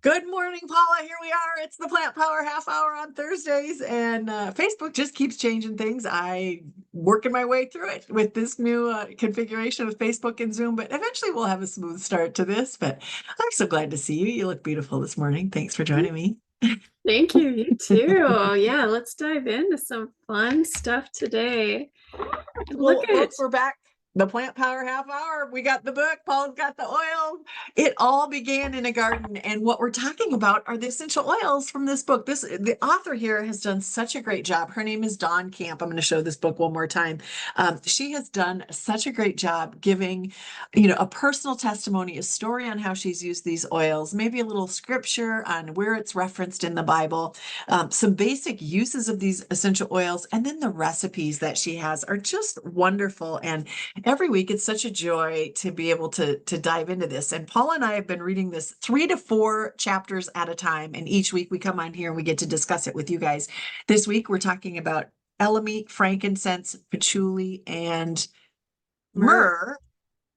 Good morning, Paula. Here we are. It's the Plant Power Half Hour on Thursdays, and Facebook just keeps changing things. I working my way through it with this new configuration of Facebook and Zoom, but eventually we'll have a smooth start to this. But I'm so glad to see you. You look beautiful this morning. Thanks for joining me. Thank you. You too. Yeah, let's dive into some fun stuff today. Look Well, at folks, we're back. The Plant Power Half Hour. We got the book. Paul's got the oil. It all began in a garden. And what we're talking about are the essential oils from this book. The author here has done such a great job. Her name is Dawn Camp. I'm going to show this book one more time. She has done such a great job giving, a personal testimony, a story on how she's used these oils, maybe a little scripture on where it's referenced in the Bible, some basic uses of these essential oils, and then the recipes that she has are just wonderful. And every week it's such a joy to be able to dive into this. And Paula and I have been reading this 3 to 4 chapters at a time, and each week we come on here and we get to discuss it with you guys. This week we're talking about elemi, frankincense, patchouli, and myrrh. myrrh.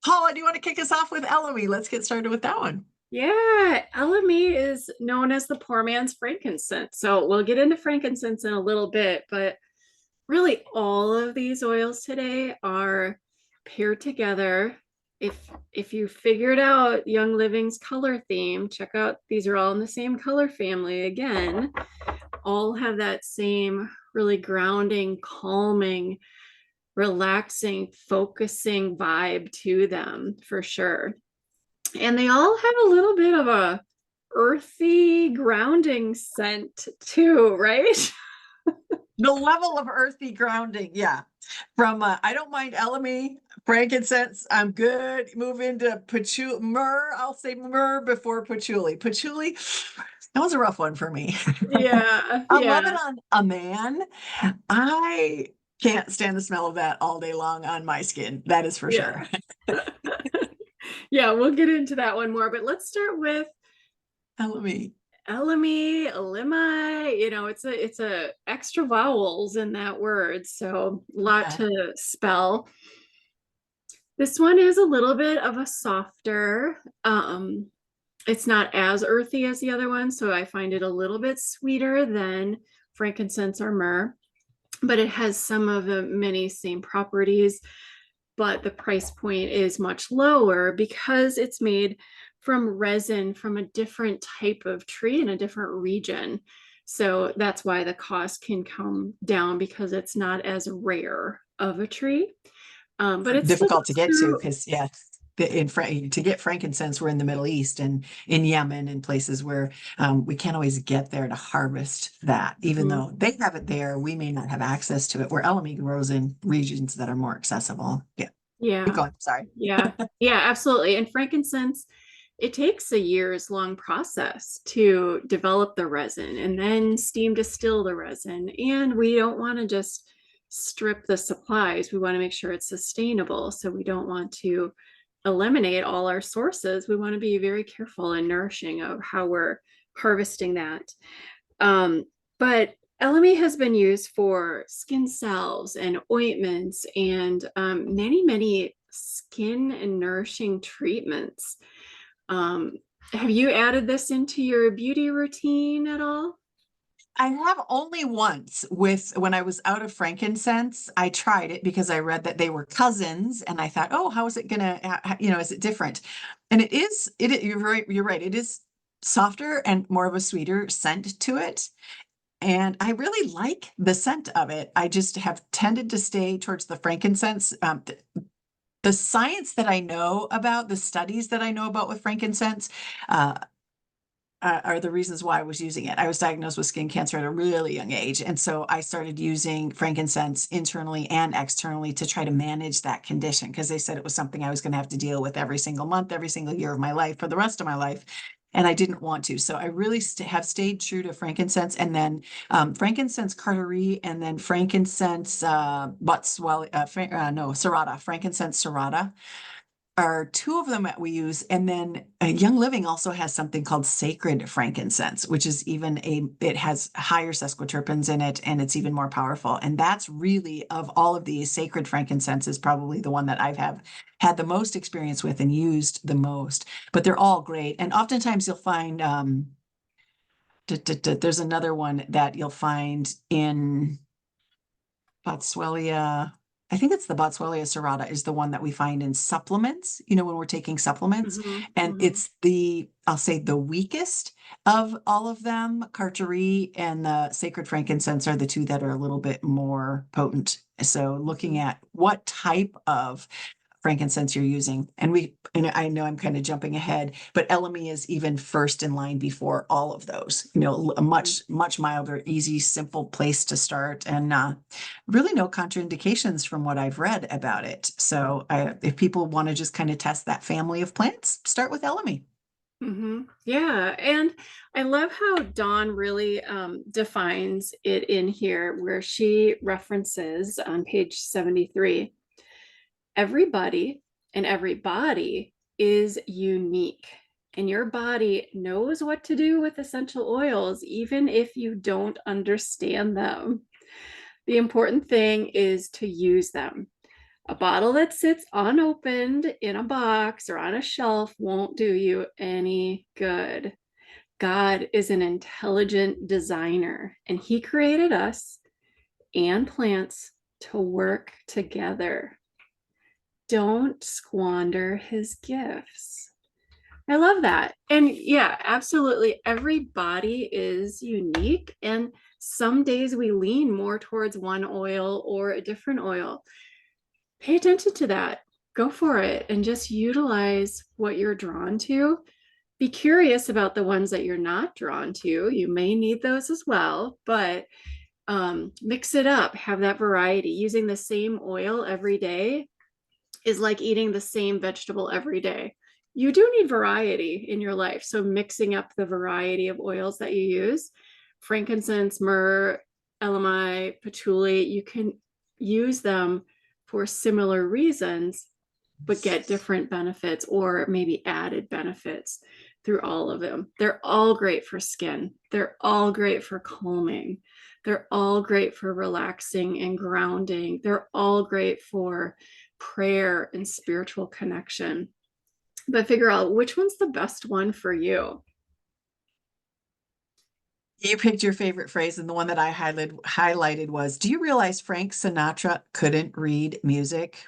Paula, do you want to kick us off with elemi? Let's get started with that one. Yeah, elemi is known as the poor man's frankincense. So we'll get into frankincense in a little bit, but really all of these oils today are paired together. If you figured out Young Living's color theme, check out these are all in the same color family again. All have that same really grounding, calming, relaxing, focusing vibe to them for sure. And they all have a little bit of a earthy, grounding scent too, right? The level of earthy grounding, yeah. From I don't mind elemi, frankincense, I'm good. Move into patchouli, myrrh. I'll say myrrh before patchouli. Patchouli, that was a rough one for me. Yeah, I love it yeah. on a man. I can't stand the smell of that all day long on my skin. That is for Yeah. sure. Yeah, we'll get into that one more, but let's start with Elemi. elemi. It's a extra vowels in that word, so a lot Yeah. to spell. This one is a little bit of a softer. It's not as earthy as the other one, so I find it a little bit sweeter than frankincense or myrrh, but it has some of the many same properties, but the price point is much lower because it's made from resin from a different type of tree in a different region. So that's why the cost can come down because it's not as rare of a tree. But it still Difficult to goes get to through. because yeah, to get frankincense, we're in the Middle East and in Yemen and places where we can't always get there to harvest that. Even Mhm. though they have it there, we may not have access to it. Where elemi grows in regions that are more accessible. Yeah, keep Yeah, going. Sorry. yeah, yeah, absolutely. And frankincense, it takes a years long process to develop the resin and then steam distill the resin. And we don't want to just strip the supplies. We want to make sure it's sustainable. So we don't want to eliminate all our sources. We want to be very careful and nourishing of how we're harvesting that. Um, but elemi has been used for skin salves and ointments and many, many skin and nourishing treatments. Um, have you added this into your beauty routine at all? I have only once with when I was out of frankincense, I tried it because I read that they were cousins and I thought, oh, how is it gonna, is it different? And you're right, you're right. It is softer and more of a sweeter scent to it. And I really like the scent of it. I just have tended to stay towards the frankincense. The science that I know about, the studies that I know about with frankincense, uh, are the reasons why I was using it. I was diagnosed with skin cancer at a really young age. And so I started using frankincense internally and externally to try to manage that condition because they said it was something I was going to have to deal with every single month, every single year of my life for the rest of my life. And I didn't want to. So I really have stayed true to frankincense and then frankincense carterie and then frankincense no, serrata, frankincense serrata. are two of them that we use. And then Young Living also has something called sacred frankincense, which is it has higher sesquiterpenes in it and it's even more powerful. And that's really, of all of these, sacred frankincense is probably the one that have had the most experience with and used the most. But they're all great. And oftentimes you'll find, there's another one that you'll find in Boswellia. I think it's the Boswellia serrata is the one that we find in supplements, when we're taking supplements. And it's I'll say the weakest of all of them. Carterie and the sacred frankincense are the two that are a little bit more potent. So looking at what type of frankincense you're using. And I know I'm kind of jumping ahead, but elemi is even first in line before all of those, a much milder, easy, simple place to start, and really no contraindications from what I've read about it. So if people want to just kind of test that family of plants, start with elemi. Yeah. And I love how Dawn really defines it in here, where she references on page 73. Everybody and every body is unique, and your body knows what to do with essential oils, even if you don't understand them. The important thing is to use them. A bottle that sits unopened in a box or on a shelf won't do you any good. God is an intelligent designer, and he created us and plants to work together. Don't squander his gifts. I love that. And yeah, absolutely. Every body is unique. And some days we lean more towards one oil or a different oil. Pay attention to that. Go for it and just utilize what you're drawn to. Be curious about the ones that you're not drawn to. You may need those as well, but mix it up. Have that variety. Using the same oil every day is like eating the same vegetable every day. You do need variety in your life. So mixing up the variety of oils that you use, frankincense, myrrh, elemi, patchouli, you can use them for similar reasons, but get different benefits or maybe added benefits through all of them. They're all great for skin. They're all great for calming. They're all great for relaxing and grounding. They're all great for prayer and spiritual connection. But figure out which one's the best one for you. You picked your favorite phrase, and the one that I highlighted was, do you realize Frank Sinatra couldn't read music?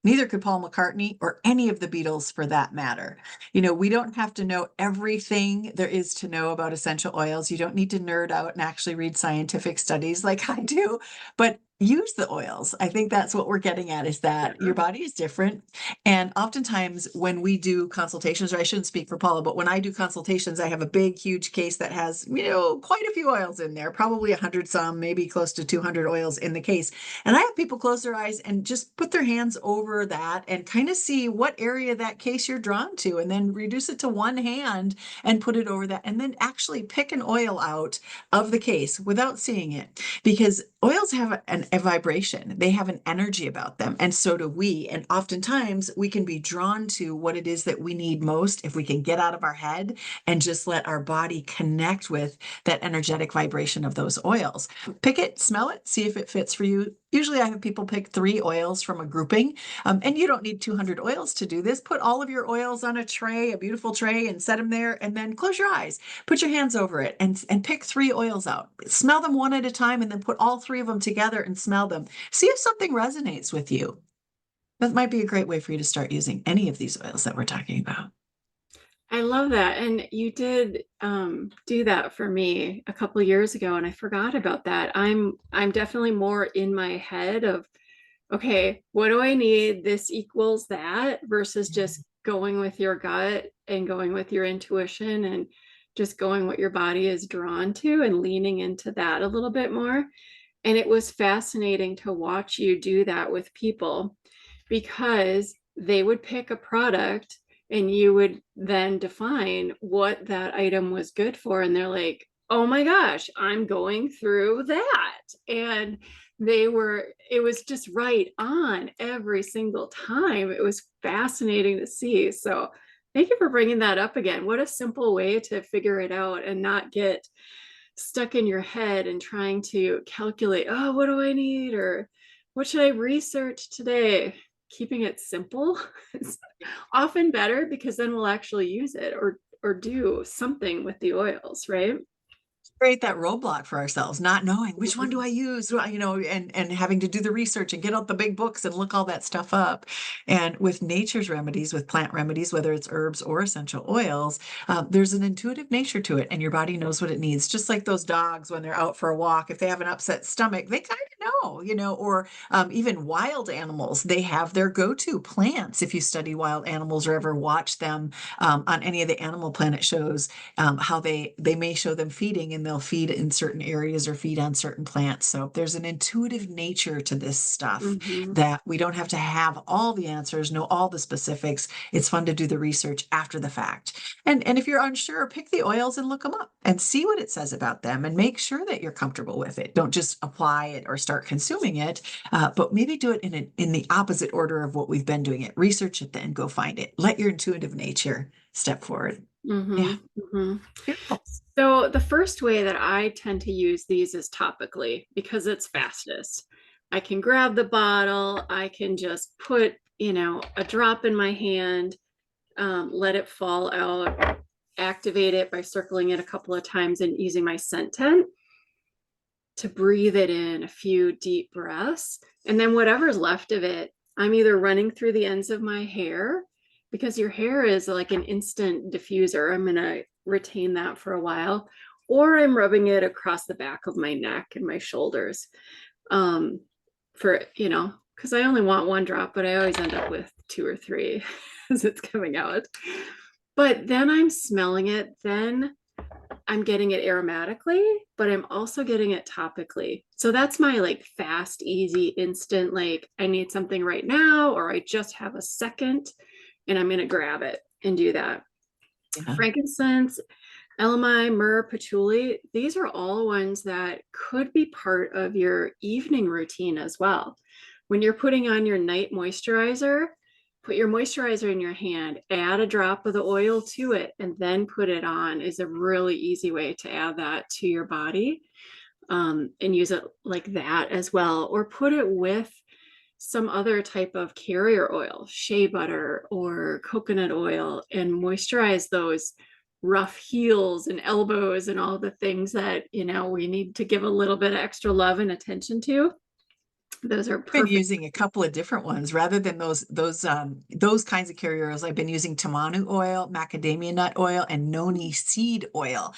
Neither could Paul McCartney or any of the Beatles for that matter. We don't have to know everything there is to know about essential oils. You don't need to nerd out and actually read scientific studies like I do, but use the oils. I think that's what we're getting at, is that your body is different. And oftentimes when we do consultations, or I shouldn't speak for Paula, but when I do consultations, I have a big, huge case that has, quite a few oils in there, probably 100 some, maybe close to 200 oils in the case. And I have people close their eyes and just put their hands over that and kind of see what area of that case you're drawn to, and then reduce it to one hand and put it over that, and then actually pick an oil out of the case without seeing it, because oils have a vibration. They have an energy about them, and so do we. And oftentimes we can be drawn to what it is that we need most if we can get out of our head and just let our body connect with that energetic vibration of those oils. Pick it, smell it, see if it fits for you. Usually I have people pick 3 oils from a grouping, and you don't need 200 oils to do this. Put all of your oils on a tray, a beautiful tray, and set them there, and then close your eyes. Put your hands over it and pick 3 oils out. Smell them one at a time, and then put all 3 of them together and smell them. See if something resonates with you. That might be a great way for you to start using any of these oils that we're talking about. I love that. And you did do that for me a couple of years ago, and I forgot about that. I'm definitely more in my head of, okay, what do I need? This equals that, versus just going with your gut and going with your intuition and just going what your body is drawn to and leaning into that a little bit more. And it was fascinating to watch you do that with people, because they would pick a product and you would then define what that item was good for. And they're like, oh my gosh, I'm going through that. And it was just right on every single time. It was fascinating to see. So thank you for bringing that up again. What a simple way to figure it out and not get stuck in your head and trying to calculate, oh, what do I need? Or what should I research today? Keeping it simple is often better because then we'll actually use it or do something with the oils, right? Create that roadblock for ourselves, not knowing which one do I use, and having to do the research and get out the big books and look all that stuff up. And with nature's remedies, with plant remedies, whether it's herbs or essential oils, there's an intuitive nature to it, and your body knows what it needs. Just like those dogs when they're out for a walk, if they have an upset stomach, they kind of know, or even wild animals, they have their go-to plants. If you study wild animals or ever watch them on any of the Animal Planet shows, how they may show them feeding and they'll feed in certain areas or feed on certain plants. So there's an intuitive nature to this stuff Mm-hmm. that we don't have to have all the answers, know all the specifics. It's fun to do the research after the fact. And if you're unsure, pick the oils and look them up and see what it says about them and make sure that you're comfortable with it. Don't just apply it or start consuming it, but maybe do it in the opposite order of what we've been doing it. Research it, then go find it. Let your intuitive nature step forward. Yeah. Mm-hmm. Mm-hmm. Beautiful. So the first way that I tend to use these is topically because it's fastest. I can grab the bottle, I can just put, a drop in my hand, let it fall out, activate it by circling it a couple of times and using my scent tent to breathe it in a few deep breaths. And then whatever's left of it, I'm either running through the ends of my hair because your hair is like an instant diffuser. I'm going to retain that for a while, or I'm rubbing it across the back of my neck and my shoulders. Because I only want one drop, but I always end up with two or three as it's coming out. But then I'm smelling it, then I'm getting it aromatically, but I'm also getting it topically. So that's my like fast, easy, instant, like I need something right now, or I just have a second and I'm going to grab it and do that. Yeah. Frankincense, elemi, myrrh, patchouli, these are all ones that could be part of your evening routine as well. When you're putting on your night moisturizer, put your moisturizer in your hand, add a drop of the oil to it, and then put it on is a really easy way to add that to your body, and use it like that as well. Or put it with some other type of carrier oil, shea butter or coconut oil, and moisturize those rough heels and elbows and all the things that, we need to give a little bit of extra love and attention to. Those are I've been perfect. using a couple of different ones rather than those kinds of carrier oils. I've been using tamanu oil, macadamia nut oil, and noni seed oil.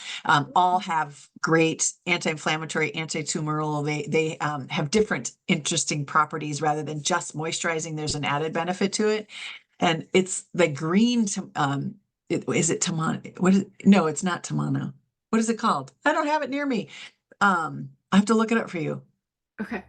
All have great anti-inflammatory, anti-tumoral. They have different interesting properties rather than just moisturizing. There's an added benefit to it, and it's the green. Is it tamanu? What is? No, it's not tamanu. What is it called? I don't have it near me. I have to look it up for you. Okay.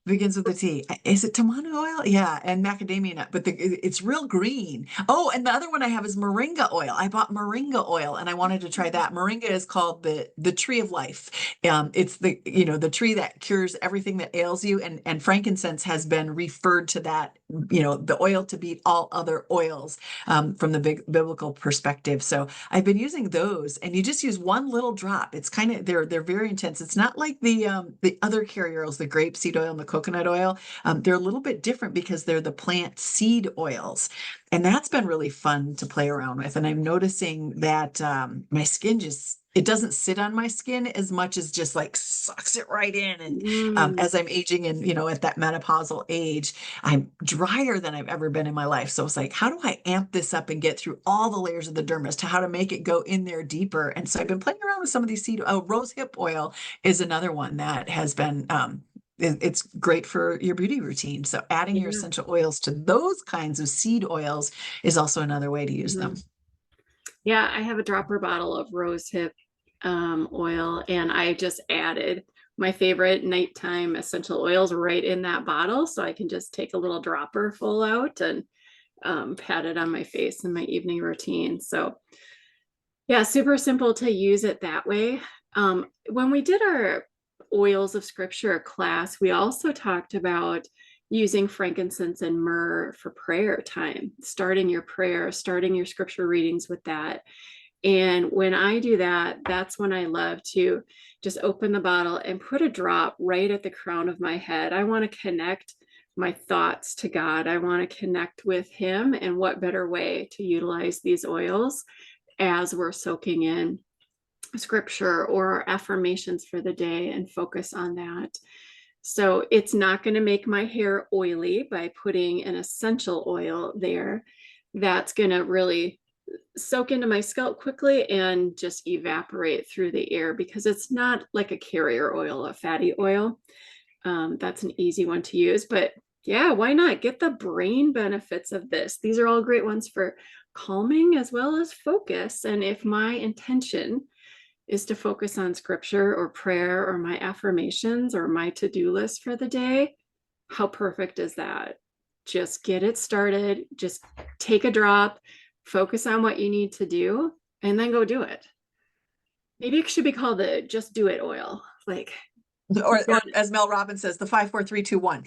Begins with a T. Is it tamanu oil? Yeah, and macadamia nut, but it's real green. Oh, and the other one I have is moringa oil. I bought moringa oil and I wanted to try that. Moringa is called the tree of life. It's the tree that cures everything that ails you, and frankincense has been referred to that, the oil to beat all other oils, from the big biblical perspective. So I've been using those, and you just use one little drop. It's kind of they're very intense. It's not like the other carrier oils, the grapeseed oil and the coconut oil. They're a little bit different because they're the plant seed oils. And that's been really fun to play around with. And I'm noticing that my skin it doesn't sit on my skin as much as just like sucks it right in. And Mm, as I'm aging and, at that menopausal age, I'm drier than I've ever been in my life. So it's like, how do I amp this up and get through all the layers of the dermis to how to make it go in there deeper? And so I've been playing around with some of these rose hip oil is another one that has been, it's great for your beauty routine. So adding your yeah. essential oils to those kinds of seed oils is also another way to use them. Mhm. Yeah, I have a dropper bottle of rosehip oil, and I just added my favorite nighttime essential oils right in that bottle. So I can just take a little dropper full out and pat it on my face in my evening routine. So yeah, super simple to use it that way. When we did our oils of scripture class, we also talked about using frankincense and myrrh for prayer time, starting your prayer, starting your scripture readings with that. And when I do that, that's when I love to just open the bottle and put a drop right at the crown of my head. I want to connect my thoughts to God. I want to connect with Him. And what better way to utilize these oils as we're soaking in scripture or affirmations for the day and focus on that. So it's not going to make my hair oily by putting an essential oil there. That's going to really soak into my scalp quickly and just evaporate through the air, because it's not like a carrier oil, a fatty oil. That's an easy one to use, but yeah, why not get the brain benefits of this? These are all great ones for calming as well as focus. And if my intention is to focus on scripture or prayer or my affirmations or my to-do list for the day, how perfect is that? Just get it started, just take a drop, focus on what you need to do, and then go do it. Maybe it should be called the just do it oil. Like, or as Mel Robbins says, the 5, 4, 3, 2, 1.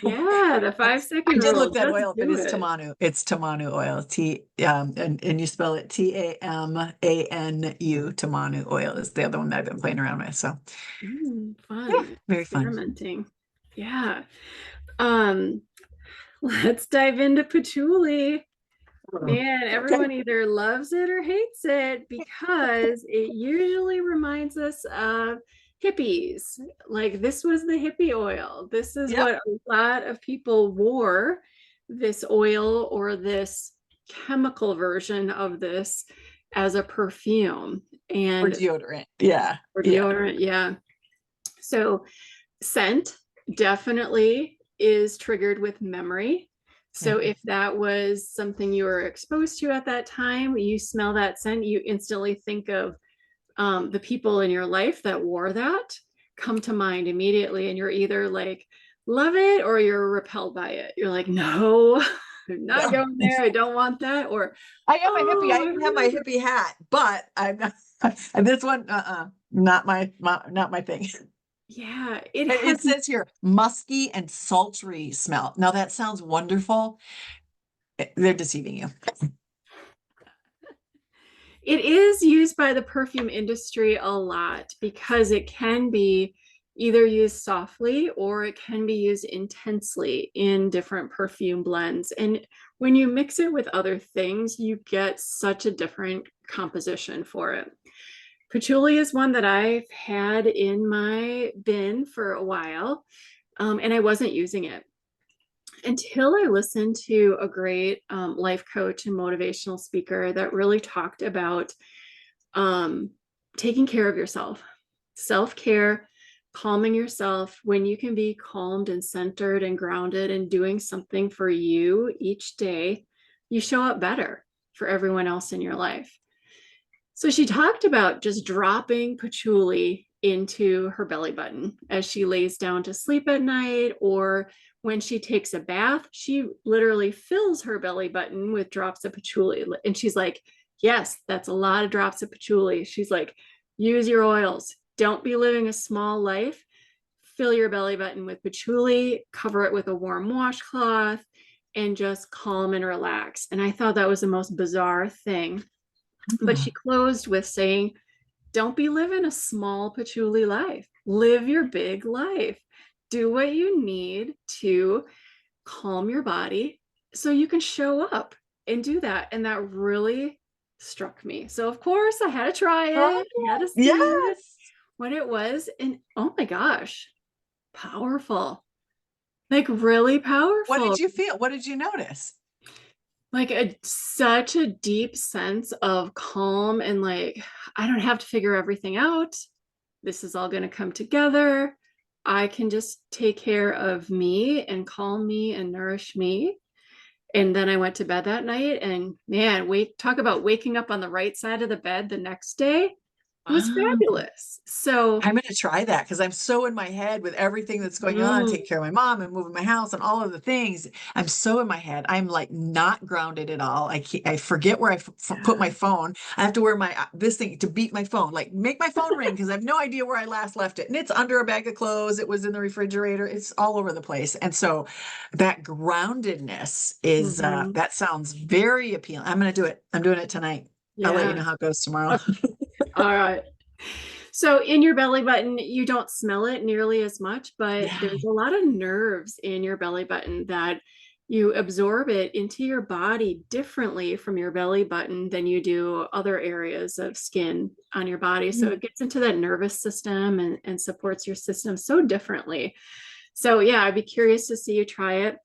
yeah, the 5-second I did rule. look that Just oil, but do it's it. Tamanu. It's Tamanu oil. And you spell it Tamanu. Tamanu oil is the other one that I've been playing around with. So Fun. yeah, very fun. Experimenting. Yeah. Let's dive into patchouli. Man, everyone either loves it or hates it because it usually reminds us of hippies. Like, this was the hippie oil. This is Yep. what a lot of people wore, this oil or this chemical version of this as a perfume Or and deodorant. Yeah. or Yeah. deodorant. Yeah. So scent definitely is triggered with memory. So if that was something you were exposed to at that time, you smell that scent, you instantly think of the people in your life that wore that come to mind immediately. And you're either like, love it, or you're repelled by it. You're like, no, I'm not going there. I don't want that. Or I am a hippie. I oh, even have my hippie hat, but I'm not, this one, not my thing. yeah, It says here, musky and sultry smell. Now that sounds wonderful. They're deceiving you. It is used by the perfume industry a lot because it can be either used softly or it can be used intensely in different perfume blends. And when you mix it with other things, you get such a different composition for it. Patchouli is one that I've had in my bin for a while, and I wasn't using it until I listened to a great life coach and motivational speaker that really talked about taking care of yourself, self-care, calming yourself. When you can be calmed and centered and grounded and doing something for you each day, you show up better for everyone else in your life. So she talked about just dropping patchouli into her belly button as she lays down to sleep at night, or when she takes a bath, she literally fills her belly button with drops of patchouli. And she's like, yes, that's a lot of drops of patchouli. She's like, use your oils. Don't be living a small life. Fill your belly button with patchouli, cover it with a warm washcloth, and just calm and relax. And I thought that was the most bizarre thing. But she closed with saying, don't be living a small patchouli life. Live your big life. Do what you need to calm your body so you can show up and do that. And that really struck me. So of course I had to try it. I had to see what it was. And oh my gosh, powerful. Like really powerful. What did you feel? What did you notice? Like such a deep sense of calm and like, I don't have to figure everything out. This is all going to come together. I can just take care of me and calm me and nourish me. And then I went to bed that night and man, talk about waking up on the right side of the bed the next day. It was Wow. fabulous. So, I'm going to try that because I'm so in my head with everything that's going on, mm, taking care of my mom and moving my house and all of the things. I'm so in my head. I'm like not grounded at all. I forget where I put my yeah. phone. I have to wear my this thing to beat my phone, like make my phone ring because I have no idea where I last left it. And it's under a bag of clothes. It was in the refrigerator. It's all over the place. And so that groundedness is Mhm. that sounds very appealing. I'm going to do it. I'm doing it tonight. I'll let you Yeah. know how it goes tomorrow. Okay. All right. So in your belly button, you don't smell it nearly as much, but Yeah. there's a lot of nerves in your belly button that you absorb it into your body differently from your belly button than you do other areas of skin on your body. So it gets into that nervous system and supports your system so differently. So yeah, I'd be curious to see you try it.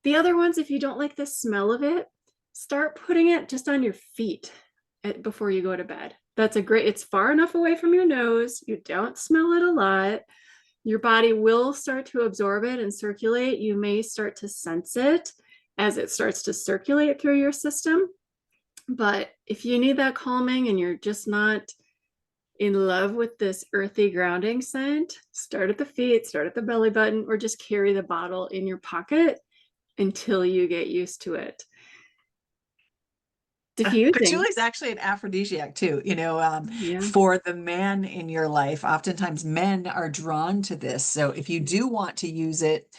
The other ones, if you don't like the smell of it, start putting it just on your feet before you go to bed. That's a great, it's far enough away from your nose. You don't smell it a lot. Your body will start to absorb it and circulate. You may start to sense it as it starts to circulate through your system. But if you need that calming and you're just not in love with this earthy grounding scent, start at the feet, start at the belly button, or just carry the bottle in your pocket until you get used to it. Patchouli Diffusing. is actually an aphrodisiac too, Yeah. for the man in your life. Oftentimes men are drawn to this. So if you do want to use it,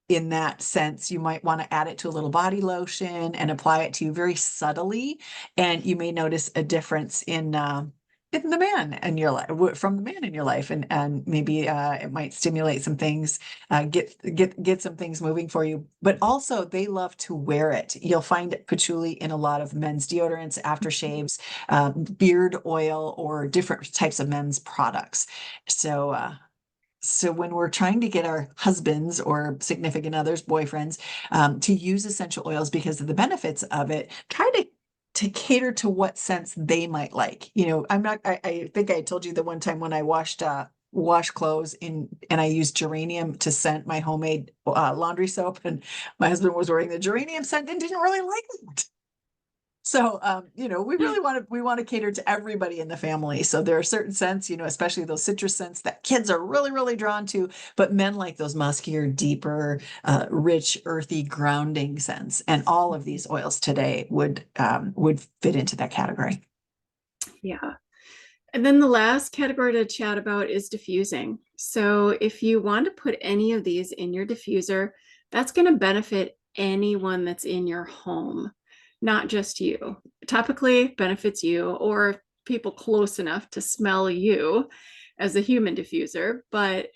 in that sense, you might want to add it to a little body lotion and apply it to you very subtly. And you may notice a difference in the man in your life, from the man in your life. And maybe it might stimulate some things, get some things moving for you. But also they love to wear it. You'll find patchouli in a lot of men's deodorants, aftershaves, beard oil, or different types of men's products. So when we're trying to get our husbands or significant others, boyfriends, to use essential oils because of the benefits of it, try to cater to what scents they might like. I'm not. I think I told you the one time when I wash clothes and I used geranium to scent my homemade laundry soap, and my husband was wearing the geranium scent and didn't really like it. So, we want to cater to everybody in the family. So there are certain scents, especially those citrus scents that kids are really, really drawn to, but men like those muskier, deeper, rich, earthy, grounding scents. And all of these oils today would fit into that category. Yeah. And then the last category to chat about is diffusing. So if you want to put any of these in your diffuser, that's going to benefit anyone that's in your home, not just you. Topically benefits you or people close enough to smell you as a human diffuser, but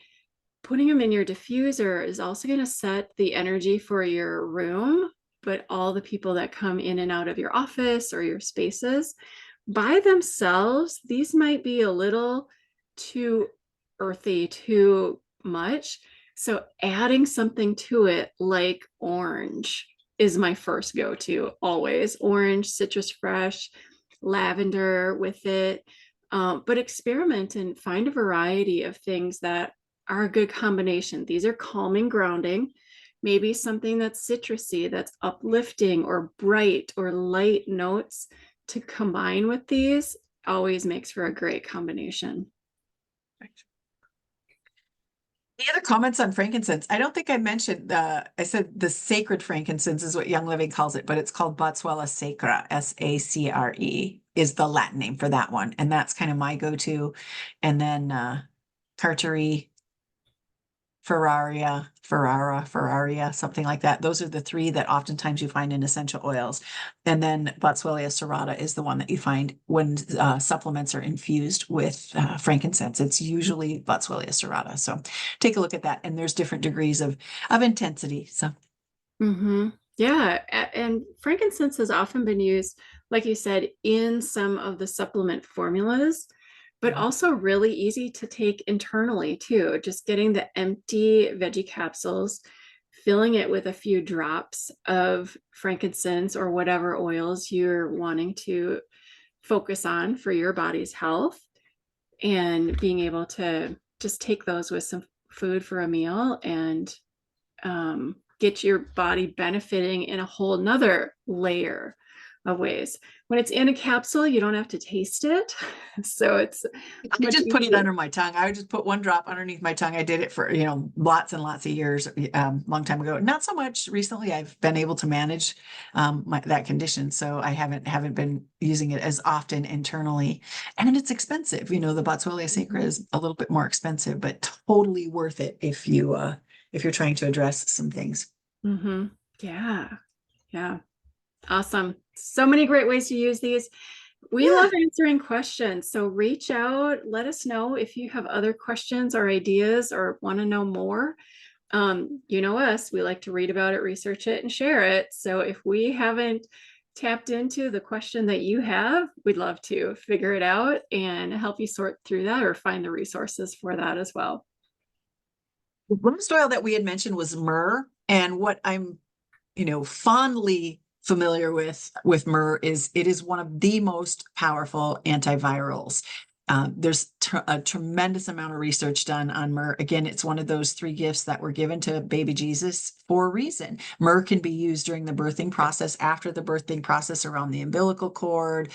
putting them in your diffuser is also going to set the energy for your room, but all the people that come in and out of your office or your spaces by themselves, these might be a little too earthy, too much. So adding something to it like orange is my first go-to always. Orange, citrus fresh, lavender with it. But experiment and find a variety of things that are a good combination. These are calming, grounding. Maybe something that's citrusy, that's uplifting or bright or light notes to combine with these always makes for a great combination. Any other comments on frankincense? I don't think I mentioned, I said the sacred frankincense is what Young Living calls it, but it's called Boswellia sacra, Sacre is the Latin name for that one. And that's kind of my go-to. And then Tartary, Ferraria, something like that. Those are the three that oftentimes you find in essential oils. And then Boswellia serrata is the one that you find when supplements are infused with frankincense. It's usually Boswellia serrata. So take a look at that. And there's different degrees of intensity. So Yeah, and frankincense has often been used, like you said, in some of the supplement formulas, but also really easy to take internally too. Just getting the empty veggie capsules, filling it with a few drops of frankincense or whatever oils you're wanting to focus on for your body's health, and being able to just take those with some food for a meal and get your body benefiting in a whole nother layer of ways. when it's in a capsule, you don't have to taste it. So it's I much just put it easier. under my tongue. I would just put one drop underneath my tongue. I did it for, lots and lots of years, long time ago. Not so much recently. I've been able to manage that condition. So I haven't been using it as often internally. And it's expensive. The Botticelli sacra is a little bit more expensive, but totally worth it if you're trying to address some things. Mm-hmm. Yeah. Yeah. Awesome. So many great ways to use these. We Yeah. love answering questions. So reach out, let us know if you have other questions or ideas or want to know more. You know us, we like to read about it, research it, and share it. So if we haven't tapped into the question that you have, we'd love to figure it out and help you sort through that or find the resources for that as well. The last oil that we had mentioned was myrrh. And what I'm fondly familiar with myrrh is it is one of the most powerful antivirals. There's a tremendous amount of research done on myrrh. Again, it's one of those three gifts that were given to baby Jesus for a reason. Myrrh can be used during the birthing process, after the birthing process, around the umbilical cord,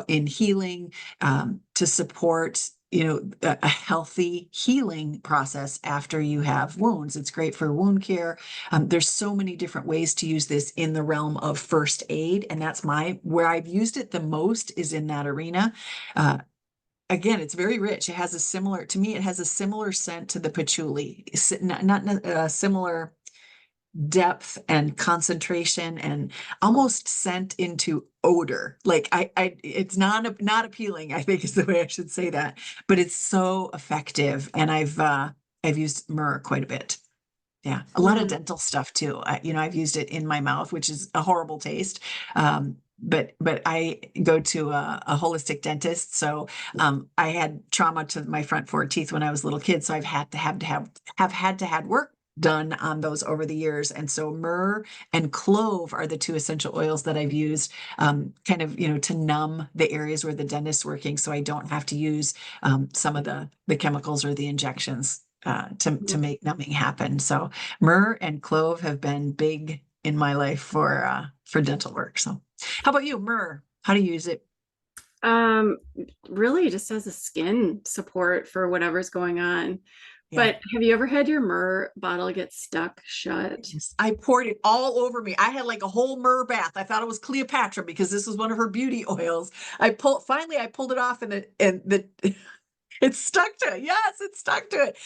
in healing, to support a healthy healing process after you have wounds. It's great for wound care. There's so many different ways to use this in the realm of first aid, and that's where I've used it the most is in that arena. Again, it's very rich. It has to me, it has a similar scent to the patchouli. Not a similar depth and concentration and almost scent into odor. Like it's not appealing, I think is the way I should say that, but it's so effective. And I've used myrrh quite a bit. Yeah, a lot of Mhm. dental stuff too. I've used it in my mouth, which is a horrible taste. But I go to a holistic dentist, so I had trauma to my front four teeth when I was a little kid, so I've had to have work done on those over the years. And so myrrh and clove are the two essential oils that I've used, kind of to numb the areas where the dentist's working, so I don't have to use some of the chemicals or the injections to make numbing happen. So myrrh and clove have been big in my life for dental work. So how about you, myrrh? How do you use it? Um, Really just as a skin support for whatever's going on. Yeah. But have you ever had your myrrh bottle get stuck shut? Yes. I poured it all over me. I had like a whole myrrh bath. I thought it was Cleopatra because this was one of her beauty oils. I pulled it off and it stuck to it. Yes, it stuck to it.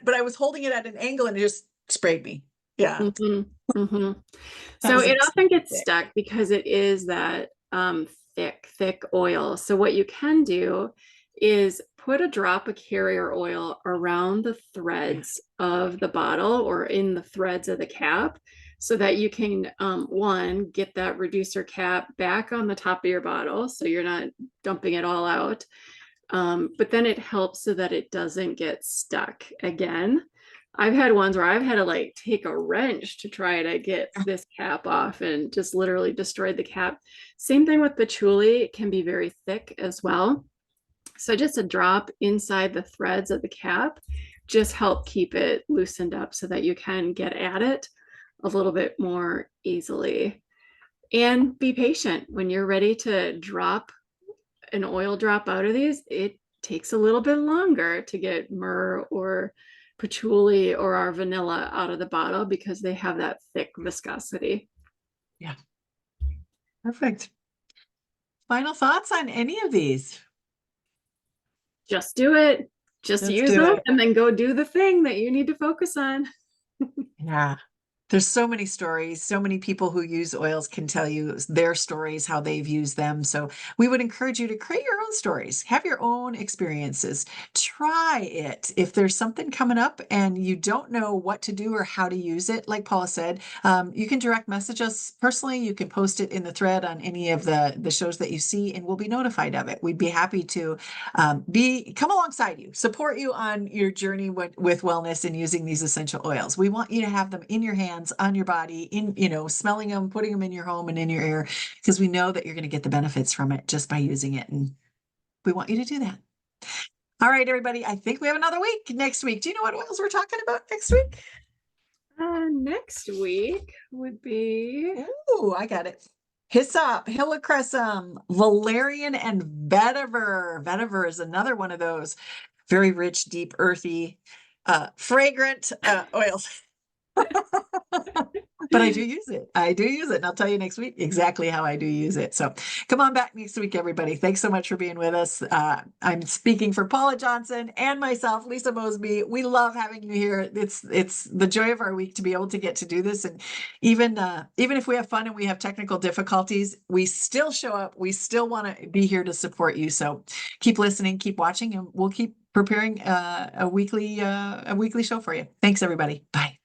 But I was holding it at an angle and it just sprayed me. Yeah. Mhm, mhm. That So was a it often gets mistake. stuck because it is that thick oil. So what you can do is put a drop of carrier oil around the Yeah. threads of the bottle or in the threads of the cap so that you can, one, get that reducer cap back on the top of your bottle so you're not dumping it all out. But then it helps so that it doesn't get stuck again. I've had ones where I've had to like take a wrench to try to get this cap off and just literally destroyed the cap. Same thing with patchouli, it can be very thick as well. So just a drop inside the threads of the cap just help keep it loosened up so that you can get at it a little bit more easily. And be patient when you're ready to drop an oil drop out of these. It takes a little bit longer to get myrrh or patchouli or our vanilla out of the bottle because they have that thick viscosity. Yeah. Perfect. Final thoughts on any of these? Just do it. Just Let's use do them it. and then go do the thing that you need to focus on. Yeah. There's so many stories. So many people who use oils can tell you their stories, how they've used them. So we would encourage you to create your own stories, have your own experiences. Try it. If there's something coming up and you don't know what to do or how to use it, like Paula said, you can direct message us personally. You can post it in the thread on any of the shows that you see, and we'll be notified of it. We'd be happy to come alongside you, support you on your journey with wellness and using these essential oils. We want you to have them in your hands, on your body, smelling them, putting them in your home and in your air, because we know that you're going to get the benefits from it just by using it. And we want you to do that. All right, everybody. I think we have another week next week. Do you know what oils we're talking about next week? Next week would be Ooh, I got it. hyssop, helichrysum, valerian, and vetiver. Vetiver is another one of those very rich, deep, earthy, fragrant oils. But I do use it. I do use it. And I'll tell you next week exactly how I do use it. So come on back next week, everybody. Thanks so much for being with us. I'm speaking for Paula Johnson and myself, Lisa Mosbey. We love having you here. It's the joy of our week to be able to get to do this. And even if we have fun and we have technical difficulties, we still show up. We still want to be here to support you. So keep listening, keep watching, and we'll keep preparing a weekly show for you. Thanks, everybody. Bye.